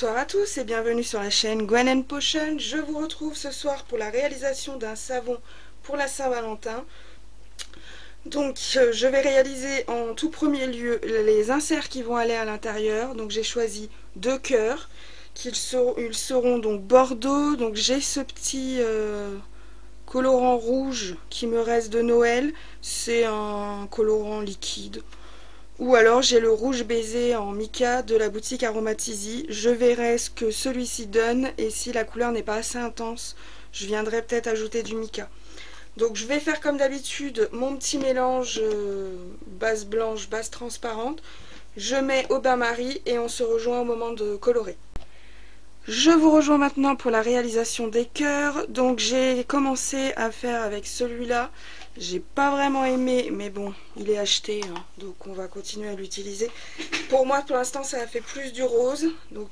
Bonsoir à tous et bienvenue sur la chaîne Gwen & Potion. Je vous retrouve ce soir pour la réalisation d'un savon pour la Saint-Valentin. Donc je vais réaliser en tout premier lieu les inserts qui vont aller à l'intérieur. Donc j'ai choisi deux cœurs, ils seront donc bordeaux. Donc j'ai ce petit colorant rouge qui me reste de Noël, c'est un colorant liquide. Ou alors j'ai le rouge baiser en mica de la boutique Aromatisi. Je verrai ce que celui-ci donne et si la couleur n'est pas assez intense, je viendrai peut-être ajouter du mica. Donc je vais faire comme d'habitude mon petit mélange base blanche, base transparente. Je mets au bain-marie et on se rejoint au moment de colorer. Je vous rejoins maintenant pour la réalisation des cœurs. Donc j'ai commencé à faire avec celui-là. J'ai pas vraiment aimé, mais bon, il est acheté, hein, donc on va continuer à l'utiliser. Pour moi, pour l'instant, ça a fait plus du rose. Donc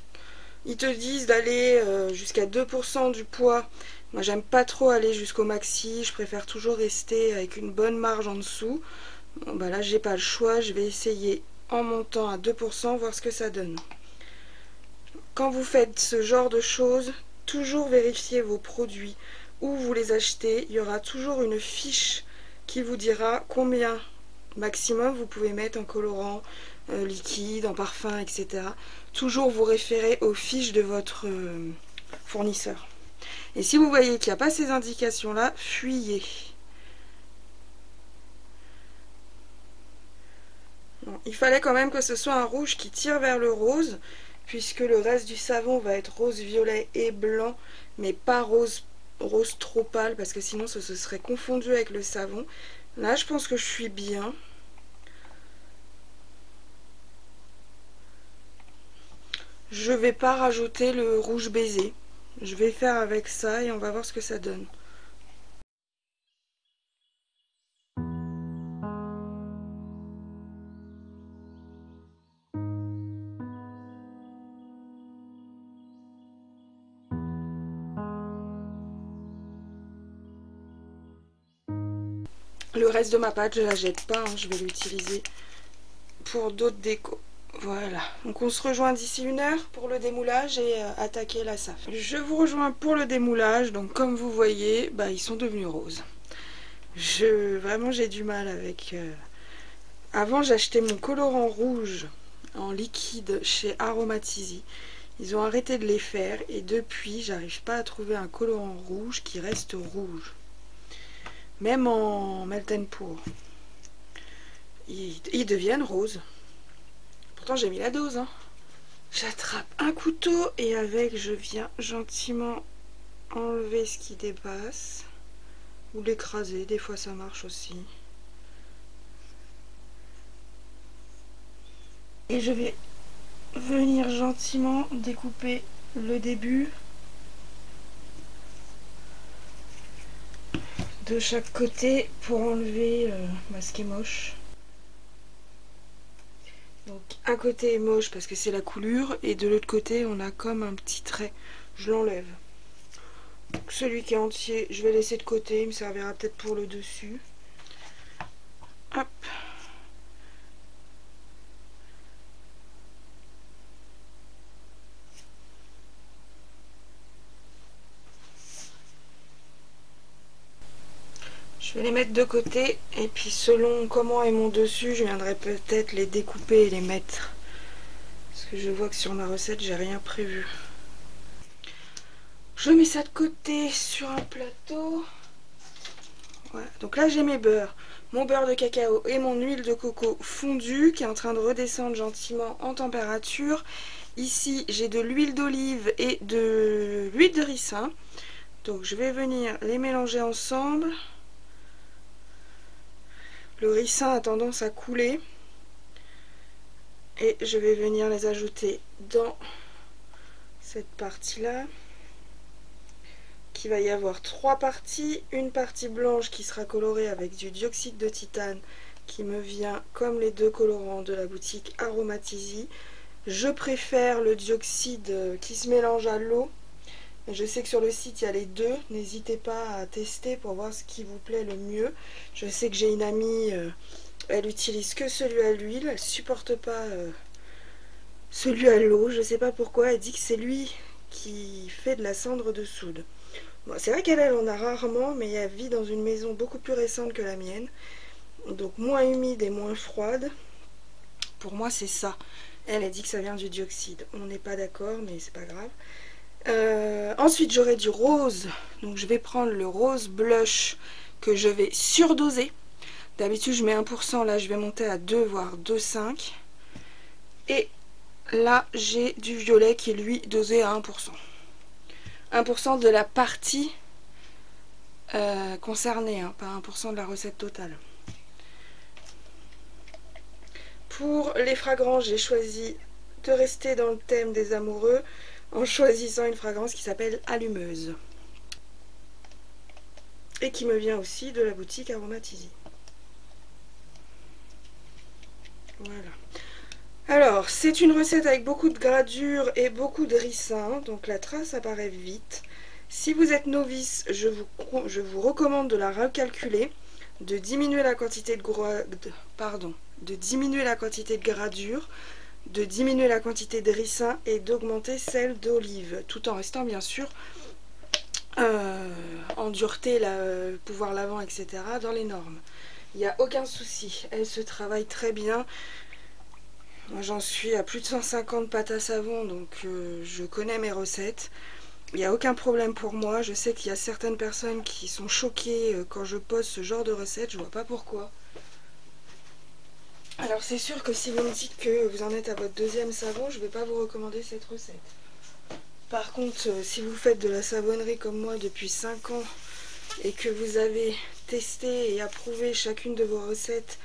ils te disent d'aller jusqu'à 2% du poids. Moi, j'aime pas trop aller jusqu'au maxi. Je préfère toujours rester avec une bonne marge en dessous. Bon, bah là, j'ai pas le choix. Je vais essayer en montant à 2%, voir ce que ça donne. Quand vous faites ce genre de choses, toujours vérifiez vos produits où vous les achetez. Il y aura toujours une fiche qui vous dira combien maximum vous pouvez mettre en colorant liquide, en parfum, etc. Toujours vous référez aux fiches de votre fournisseur. Et si vous voyez qu'il n'y a pas ces indications-là, fuyez. Bon, il fallait quand même que ce soit un rouge qui tire vers le rose, puisque le reste du savon va être rose, violet et blanc, mais pas rose trop pâle, parce que sinon ce serait confondu avec le savon. Là, je pense que je suis bien. Je vais pas rajouter le rouge baiser. Je vais faire avec ça et on va voir ce que ça donne. Le reste de ma pâte, je la jette pas, hein, je vais l'utiliser pour d'autres décos. Voilà, donc on se rejoint d'ici 1 heure pour le démoulage et attaquer la SAF. Je vous rejoins pour le démoulage, donc comme vous voyez, bah, ils sont devenus roses. Vraiment j'ai du mal avec... Avant j'achetais mon colorant rouge en liquide chez Aromatisi. Ils ont arrêté de les faire et depuis j'arrive pas à trouver un colorant rouge qui reste rouge. Même en melt and pour. Ils deviennent roses. Pourtant j'ai mis la dose, hein. J'attrape un couteau et avec je viens gentiment enlever ce qui dépasse. Ou l'écraser, des fois ça marche aussi. Et je vais venir gentiment découper le début de chaque côté pour enlever ce qui est moche. Donc un côté est moche parce que c'est la coulure et de l'autre côté on a comme un petit trait. Je l'enlève. Celui qui est entier je vais laisser de côté, il me servira peut-être pour le dessus. Hop. Je vais les mettre de côté et puis selon comment est mon dessus, je viendrai peut-être les découper et les mettre. Parce que je vois que sur ma recette, j'ai rien prévu. Je mets ça de côté sur un plateau. Voilà, donc là j'ai mes beurres. Mon beurre de cacao et mon huile de coco fondue qui est en train de redescendre gentiment en température. Ici j'ai de l'huile d'olive et de l'huile de ricin. Donc je vais venir les mélanger ensemble. Le ricin a tendance à couler et je vais venir les ajouter dans cette partie-là. Il va y avoir 3 parties. Une partie blanche qui sera colorée avec du dioxyde de titane qui me vient comme les deux colorants de la boutique Aromatisi. Je préfère le dioxyde qui se mélange à l'eau. Je sais que sur le site il y a les deux, n'hésitez pas à tester pour voir ce qui vous plaît le mieux. Je sais que j'ai une amie, elle utilise que celui à l'huile, elle supporte pas celui à l'eau. Je sais pas pourquoi, elle dit que c'est lui qui fait de la cendre de soude. Bon, c'est vrai qu'elle en a rarement, mais elle vit dans une maison beaucoup plus récente que la mienne, donc moins humide et moins froide. Pour moi, c'est ça. Elle a dit que ça vient du dioxyde. On n'est pas d'accord, mais c'est pas grave. Ensuite, j'aurai du rose. Donc, je vais prendre le rose blush que je vais surdoser. D'habitude, je mets 1%. Là, je vais monter à 2, voire 2,5. Et là, j'ai du violet qui est, lui, dosé à 1%. 1% de la partie concernée, hein, pas 1% de la recette totale. Pour les fragrances, j'ai choisi de rester dans le thème des amoureux en choisissant une fragrance qui s'appelle Allumeuse et qui me vient aussi de la boutique Aromatisi. Voilà. Alors, c'est une recette avec beaucoup de gradure et beaucoup de ricin, donc la trace apparaît vite. Si vous êtes novice, je vous recommande de la recalculer, de diminuer la quantité de gradure, de diminuer la quantité de ricin et d'augmenter celle d'olive, tout en restant bien sûr en dureté, pouvoir lavant, etc. dans les normes. Il n'y a aucun souci, elle se travaille très bien. Moi j'en suis à plus de 150 pâtes à savon, donc je connais mes recettes. Il n'y a aucun problème pour moi. Je sais qu'il y a certaines personnes qui sont choquées quand je pose ce genre de recette, je vois pas pourquoi. Alors c'est sûr que si vous me dites que vous en êtes à votre deuxième savon, je ne vais pas vous recommander cette recette. Par contre, si vous faites de la savonnerie comme moi depuis 5 ans et que vous avez testé et approuvé chacune de vos recettes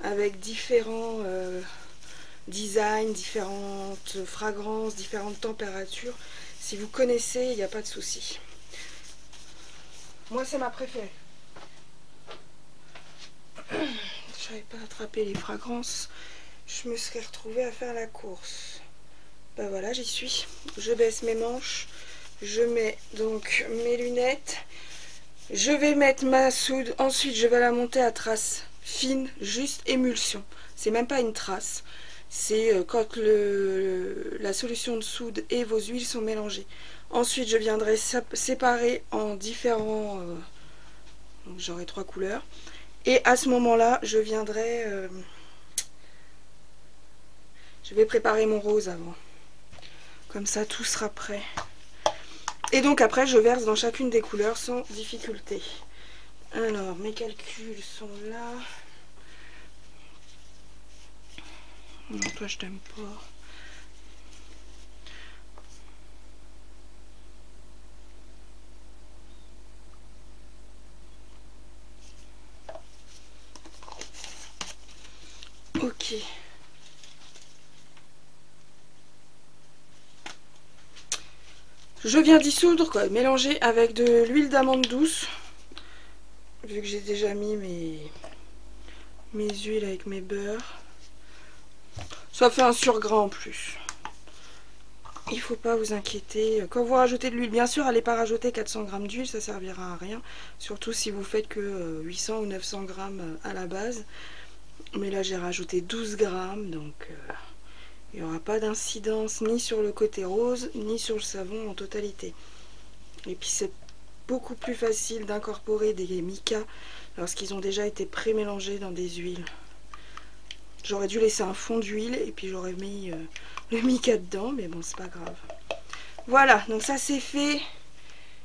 avec différents designs, différentes fragrances, différentes températures, si vous connaissez, il n'y a pas de souci. Moi, c'est ma préférée. Je n'avais pas attrapé les fragrances, je me serais retrouvée à faire la course. Ben voilà, j'y suis. Je baisse mes manches, je mets donc mes lunettes, je vais mettre ma soude, ensuite je vais la monter à trace fine, juste émulsion. C'est même pas une trace, c'est quand la solution de soude et vos huiles sont mélangées. Ensuite je viendrai séparer en différents, donc j'aurai 3 couleurs. Et à ce moment-là, je viendrai... je vais préparer mon rose avant. Comme ça, tout sera prêt. Et donc après, je verse dans chacune des couleurs sans difficulté. Alors, mes calculs sont là. Non, toi, je t'aime pas. Ok. Je viens dissoudre, quoi, mélanger avec de l'huile d'amande douce. Vu que j'ai déjà mis mes huiles avec mes beurres. Ça fait un surgras en plus. Il ne faut pas vous inquiéter. Quand vous rajoutez de l'huile, bien sûr, allez pas rajouter 400 g d'huile, ça servira à rien. Surtout si vous faites que 800 ou 900 g à la base. Mais là, j'ai rajouté 12 g, donc il n'y aura pas d'incidence ni sur le côté rose, ni sur le savon en totalité. Et puis, c'est beaucoup plus facile d'incorporer des micas lorsqu'ils ont déjà été pré-mélangés dans des huiles. J'aurais dû laisser un fond d'huile et puis j'aurais mis le mica dedans, mais bon, c'est pas grave. Voilà, donc ça c'est fait.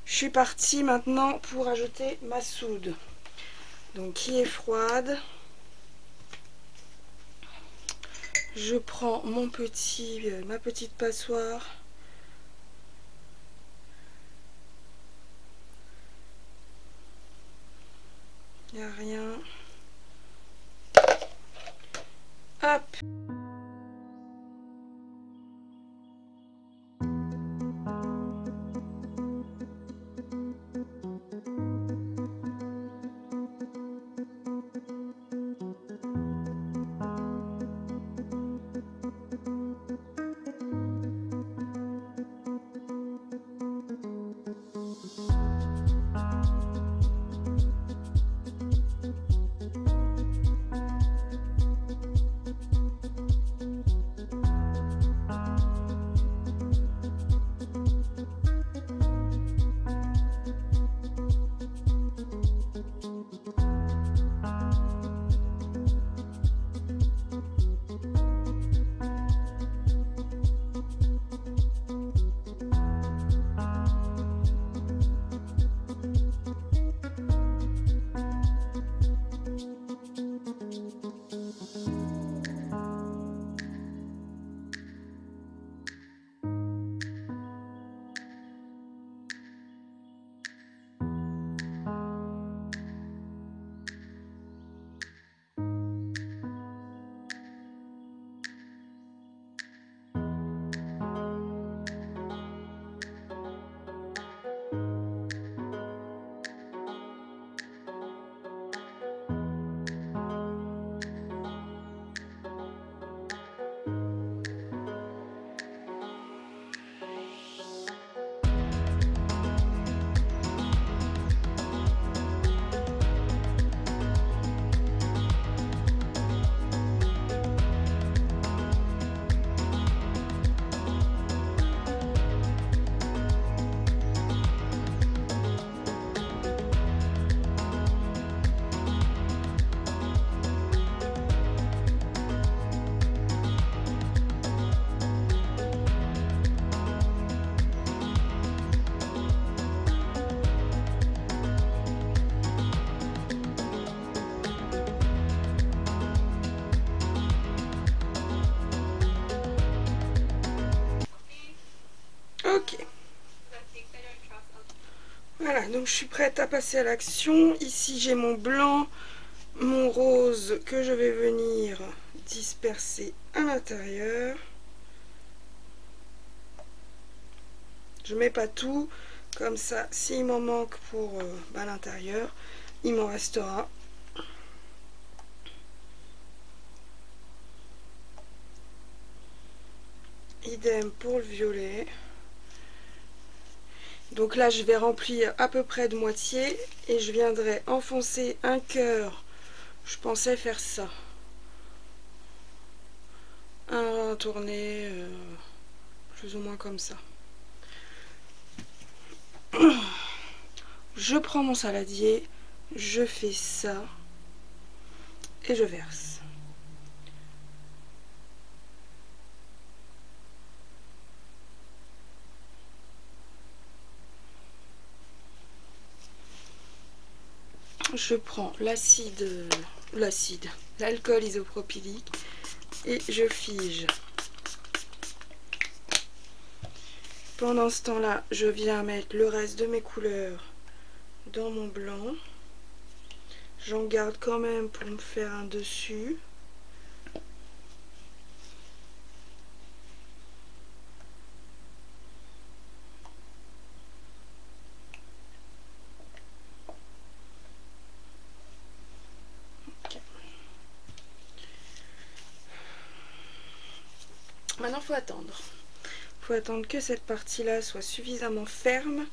Je suis partie maintenant pour ajouter ma soude. Donc qui est froide. Je prends ma petite passoire. Il n'y a rien. Hop. Ok. Voilà, donc je suis prête à passer à l'action. Ici j'ai mon blanc, mon rose que je vais venir disperser à l'intérieur. Je mets pas tout, comme ça s'il m'en manque pour l'intérieur, il m'en restera. Idem pour le violet. Donc là je vais remplir à peu près de moitié et je viendrai enfoncer un cœur. Je pensais faire ça. Un tourné plus ou moins comme ça. Je prends mon saladier, je fais ça et je verse. Je prends l'alcool isopropylique et je fige. Pendant ce temps-là, je viens mettre le reste de mes couleurs dans mon blanc. J'en garde quand même pour me faire un dessus. Maintenant, il faut attendre. Il faut attendre que cette partie-là soit suffisamment ferme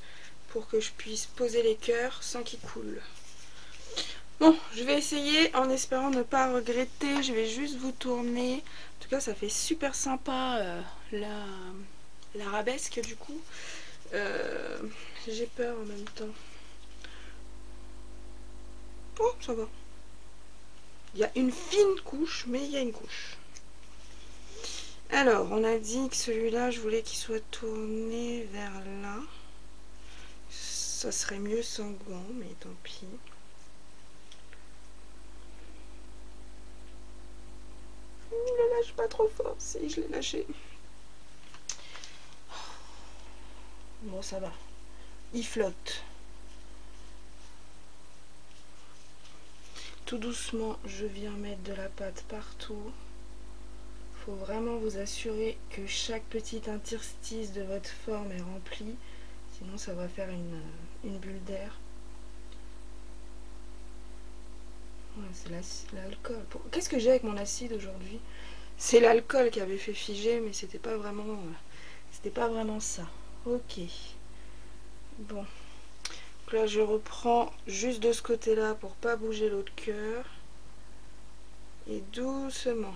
pour que je puisse poser les cœurs sans qu'ils coulent. Bon, je vais essayer en espérant ne pas regretter. Je vais juste vous tourner. En tout cas, ça fait super sympa l'arabesque du coup. J'ai peur en même temps. Oh, ça va. Il y a une fine couche, mais il y a une couche. Alors, on a dit que celui-là, je voulais qu'il soit tourné vers là. Ça serait mieux sans gants, mais tant pis. Je le lâche pas trop fort, si je l'ai lâché. Bon, ça va. Il flotte. Tout doucement, je viens mettre de la pâte partout. Faut vraiment vous assurer que chaque petit interstice de votre forme est rempli, sinon ça va faire une bulle d'air. Ouais, c'est l'alcool. Qu'est-ce que j'ai avec mon acide aujourd'hui? C'est l'alcool qui avait fait figer, mais c'était pas vraiment ça. Ok. Bon. Donc là je reprends juste de ce côté-là pour pas bouger l'autre cœur. Et doucement.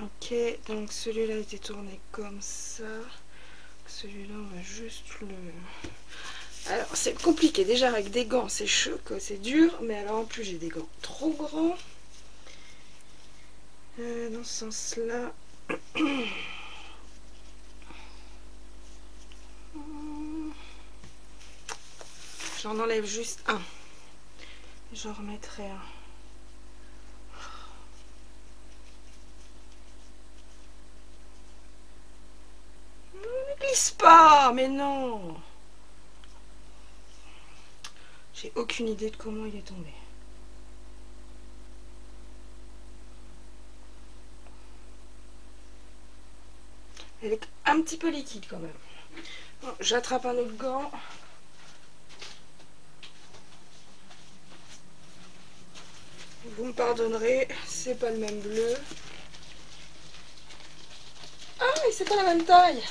Ok, donc celui-là a été tourné comme ça. Celui-là, on va juste le... Alors, c'est compliqué. Déjà, avec des gants, c'est chaud, c'est dur. Mais alors, en plus, j'ai des gants trop grands. Dans ce sens-là... J'en enlève juste un. J'en remettrai un. Ne glisse pas, mais non. J'ai aucune idée de comment il est tombé. Elle est un petit peu liquide quand même. Bon, j'attrape un autre gant. Vous me pardonnerez, c'est pas le même bleu. Ah, mais c'est pas la même taille.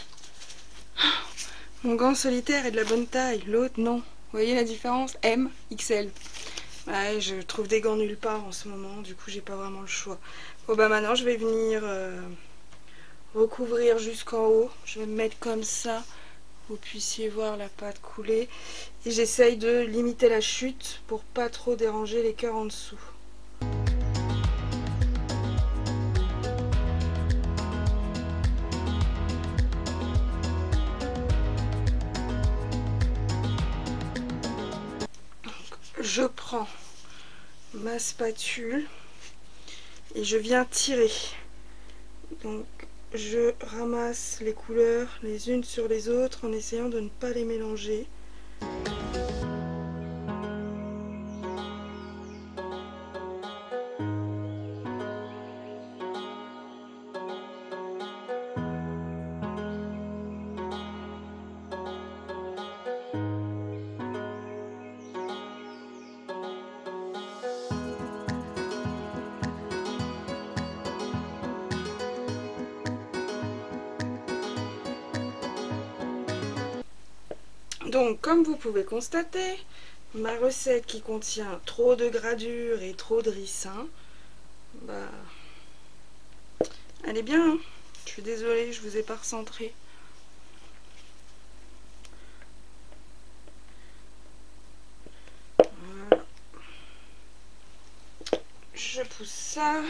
Mon gant solitaire est de la bonne taille, l'autre non. Vous voyez la différence? M, XL. Ouais, je trouve des gants nulle part en ce moment, du coup j'ai pas vraiment le choix. Bon bah maintenant je vais venir recouvrir jusqu'en haut. Je vais me mettre comme ça, vous puissiez voir la pâte couler. Et j'essaye de limiter la chute pour pas trop déranger les cœurs en dessous. Je prends ma spatule, et je viens tirer. Donc je ramasse les couleurs les unes sur les autres en essayant de ne pas les mélanger. Donc comme vous pouvez constater, ma recette qui contient trop de gradure et trop de ricin, bah, elle est bien, hein. Je suis désolée, je vous ai pas recentré. Voilà. Je pousse ça,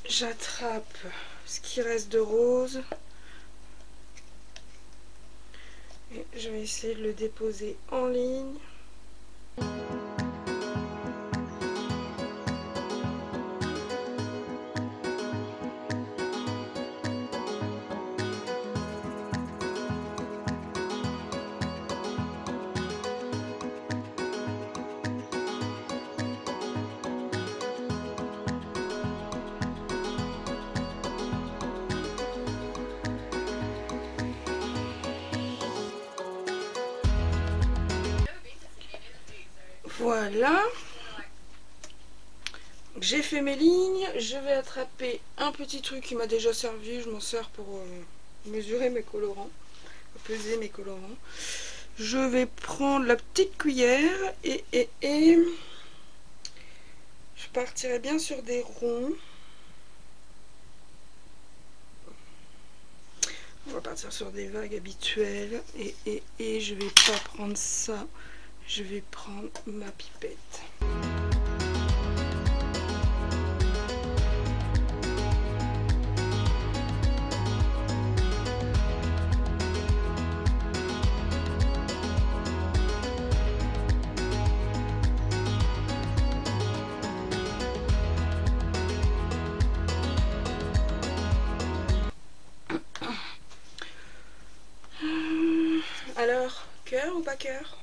j'attrape ce qui reste de rose. Et je vais essayer de le déposer en ligne. Voilà, j'ai fait mes lignes, je vais attraper un petit truc qui m'a déjà servi, je m'en sers pour mesurer mes colorants, peser mes colorants. Je vais prendre la petite cuillère et je partirai bien sur des ronds. On va partir sur des vagues habituelles et je vais pas prendre ça. Je vais prendre ma pipette. Alors, cœur ou pas cœur?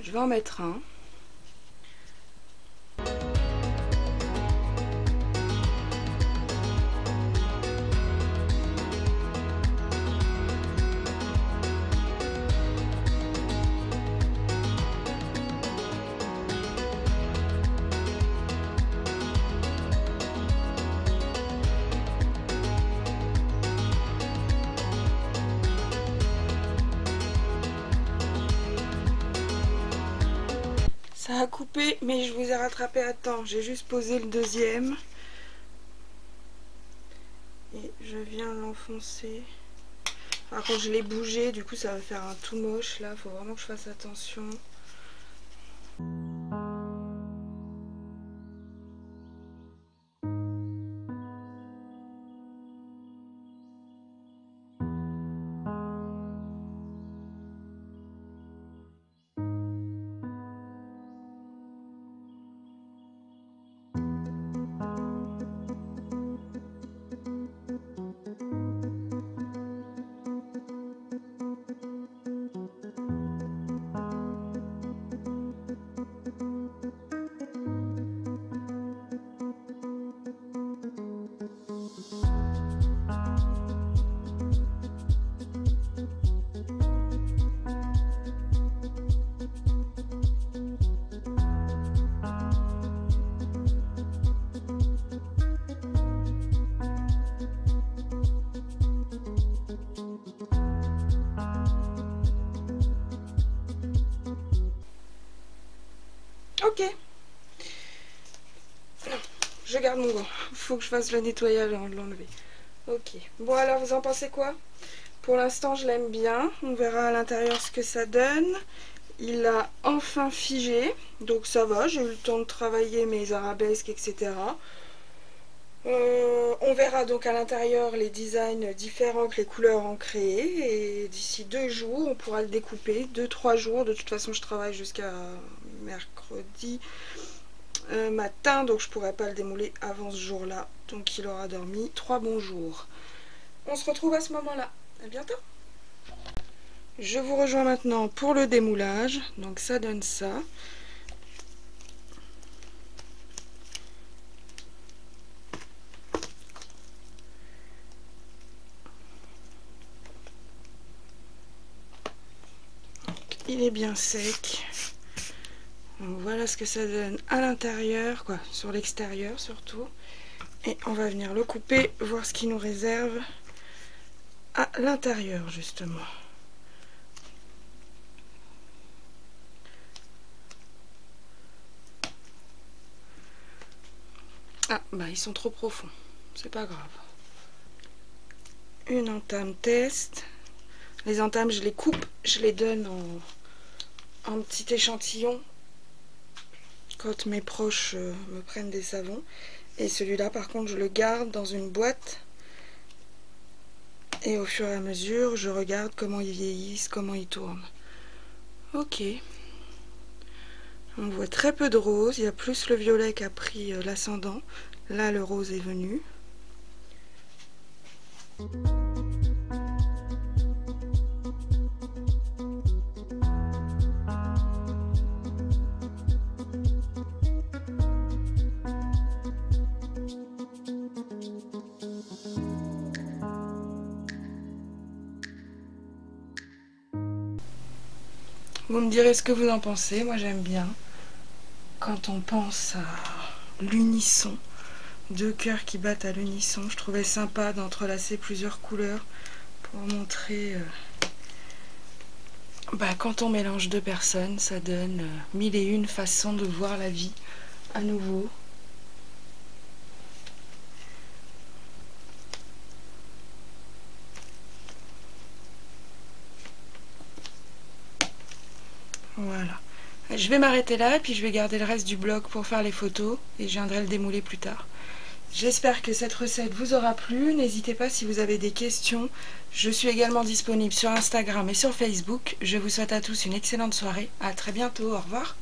Je vais en mettre un. Ça a coupé, mais je vous ai rattrapé à temps. J'ai juste posé le deuxième. Et je viens l'enfoncer. Par contre, je l'ai bougé, du coup ça va faire un tout moche là. Faut vraiment que je fasse attention. Ok. Je garde mon gant. Faut que je fasse le nettoyage avant de l'enlever. Ok. Bon alors, vous en pensez quoi? Pour l'instant, je l'aime bien. On verra à l'intérieur ce que ça donne. Il a enfin figé. Donc ça va. J'ai eu le temps de travailler mes arabesques, etc. On verra donc à l'intérieur les designs différents que les couleurs ont créés. Et d'ici 2 jours, on pourra le découper. 2-3 jours. De toute façon, je travaille jusqu'à mercredi. matin, donc je pourrais pas le démouler avant ce jour-là. Donc il aura dormi 3 bons jours. On se retrouve à ce moment-là. À bientôt. Je vous rejoins maintenant pour le démoulage. Donc ça donne ça. Il est bien sec. Donc voilà ce que ça donne à l'intérieur, quoi, sur l'extérieur surtout. Et on va venir le couper, voir ce qu'il nous réserve à l'intérieur justement. Ah bah ils sont trop profonds, c'est pas grave. Une entame test. Les entames je les coupe, je les donne en petit échantillon quand mes proches me prennent des savons. Et celui-là par contre je le garde dans une boîte. Et au fur et à mesure, je regarde comment ils vieillissent, comment ils tournent. Ok. On voit très peu de rose. Il y a plus le violet qui a pris l'ascendant. Là, le rose est venu. Vous me direz ce que vous en pensez. Moi j'aime bien quand on pense à l'unisson, deux cœurs qui battent à l'unisson. Je trouvais sympa d'entrelacer plusieurs couleurs pour montrer quand on mélange deux personnes, ça donne mille et une façons de voir la vie à nouveau. Voilà. Je vais m'arrêter là et puis je vais garder le reste du bloc pour faire les photos et je viendrai le démouler plus tard. J'espère que cette recette vous aura plu. N'hésitez pas si vous avez des questions. Je suis également disponible sur Instagram et sur Facebook. Je vous souhaite à tous une excellente soirée. À très bientôt. Au revoir.